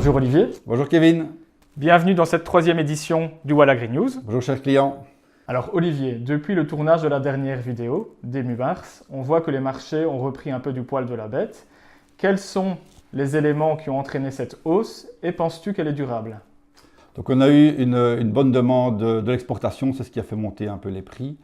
Bonjour Olivier. Bonjour Kevin. Bienvenue dans cette troisième édition du Wallagri News. Bonjour chers clients. Alors Olivier, depuis le tournage de la dernière vidéo, début mars, on voit que les marchés ont repris un peu du poil de la bête. Quels sont les éléments qui ont entraîné cette hausse et penses-tu qu'elle est durable? Donc on a eu une bonne demande de l'exportation, c'est ce qui a fait monter un peu les prix.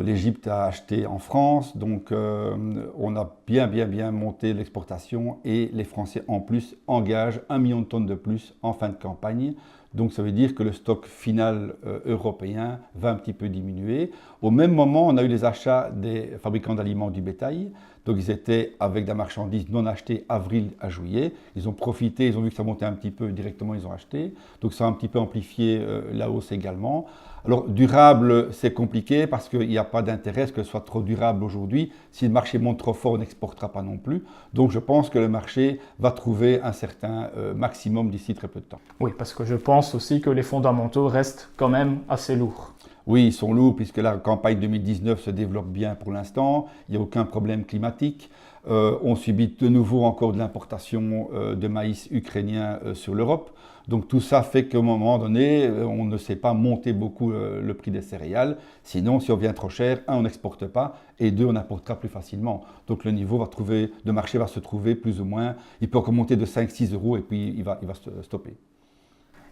L'Égypte a acheté en France, donc on a bien monté l'exportation et les Français en plus engagent 1 million de tonnes de plus en fin de campagne. Donc ça veut dire que le stock final européen va un petit peu diminuer. Au même moment, on a eu les achats des fabricants d'aliments du bétail. Donc ils étaient avec des marchandises non achetées avril à juillet. Ils ont profité, ils ont vu que ça montait un petit peu, directement ils ont acheté. Donc ça a un petit peu amplifié la hausse également. Alors durable, c'est compliqué parce qu'il n'y a pas d'intérêt que ce soit trop durable aujourd'hui. Si le marché monte trop fort, on n'exportera pas non plus. Donc je pense que le marché va trouver un certain maximum d'ici très peu de temps. Oui, parce que je pense aussi que les fondamentaux restent quand même assez lourds. Oui, ils sont lourds puisque la campagne 2019 se développe bien pour l'instant. Il n'y a aucun problème climatique. On subit de nouveau encore de l'importation de maïs ukrainien sur l'Europe. Donc tout ça fait qu'à un moment donné, on ne sait pas monter beaucoup le prix des céréales. Sinon, si on vient trop cher, un, on n'exporte pas et deux, on importera plus facilement. Donc le niveau de marché va se trouver plus ou moins, il peut encore monter de 5-6 euros et puis il va stopper.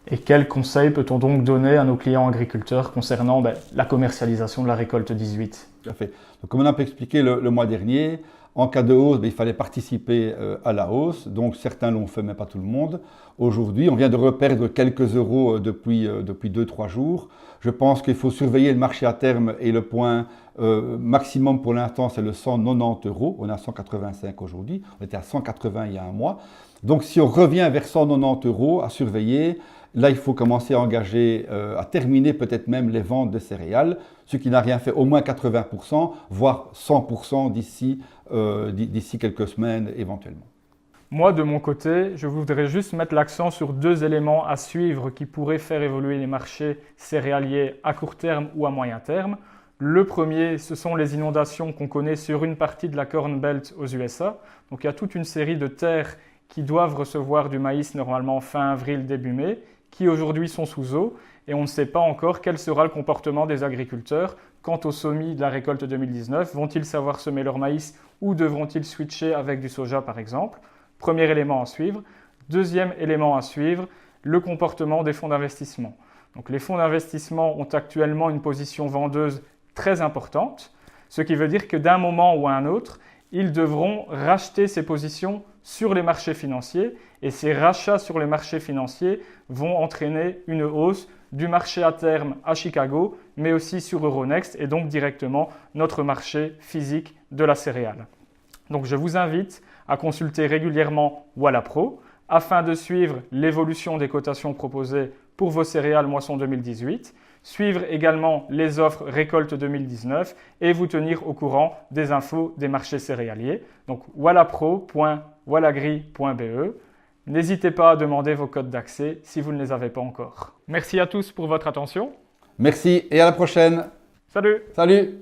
Et quels conseils peut-on donc donner à nos clients agriculteurs concernant la commercialisation de la récolte 18? Tout à fait. Donc, comme on a pu expliquer le mois dernier, en cas de hausse, il fallait participer à la hausse. Donc certains l'ont fait, mais pas tout le monde. Aujourd'hui, on vient de reperdre quelques euros depuis 2-3 jours. Je pense qu'il faut surveiller le marché à terme et le point maximum pour l'instant, c'est le 190 euros. On est à 185 aujourd'hui. On était à 180 il y a un mois. Donc si on revient vers 190 euros à surveiller, là, il faut commencer à engager, à terminer peut-être même les ventes de céréales, ce qui n'a rien fait, au moins 80%, voire 100% d'ici quelques semaines éventuellement. Moi, de mon côté, je voudrais juste mettre l'accent sur deux éléments à suivre qui pourraient faire évoluer les marchés céréaliers à court terme ou à moyen terme. Le premier, ce sont les inondations qu'on connaît sur une partie de la Corn Belt aux USA. Donc il y a toute une série de terres qui doivent recevoir du maïs normalement fin avril, début mai, qui aujourd'hui sont sous eau et on ne sait pas encore quel sera le comportement des agriculteurs quant au semis de la récolte 2019. Vont-ils savoir semer leur maïs ou devront-ils switcher avec du soja par exemple? Premier élément à suivre. Deuxième élément à suivre, le comportement des fonds d'investissement. Donc les fonds d'investissement ont actuellement une position vendeuse très importante, ce qui veut dire que d'un moment ou à un autre, ils devront racheter ces positions sur les marchés financiers et ces rachats sur les marchés financiers vont entraîner une hausse du marché à terme à Chicago, mais aussi sur Euronext et donc directement notre marché physique de la céréale. Donc je vous invite à consulter régulièrement Wallapro afin de suivre l'évolution des cotations proposées pour vos céréales moisson 2018, suivre également les offres récolte 2019 et vous tenir au courant des infos des marchés céréaliers. Donc wallapro.wallagri.be. N'hésitez pas à demander vos codes d'accès si vous ne les avez pas encore. Merci à tous pour votre attention. Merci et à la prochaine. Salut! Salut!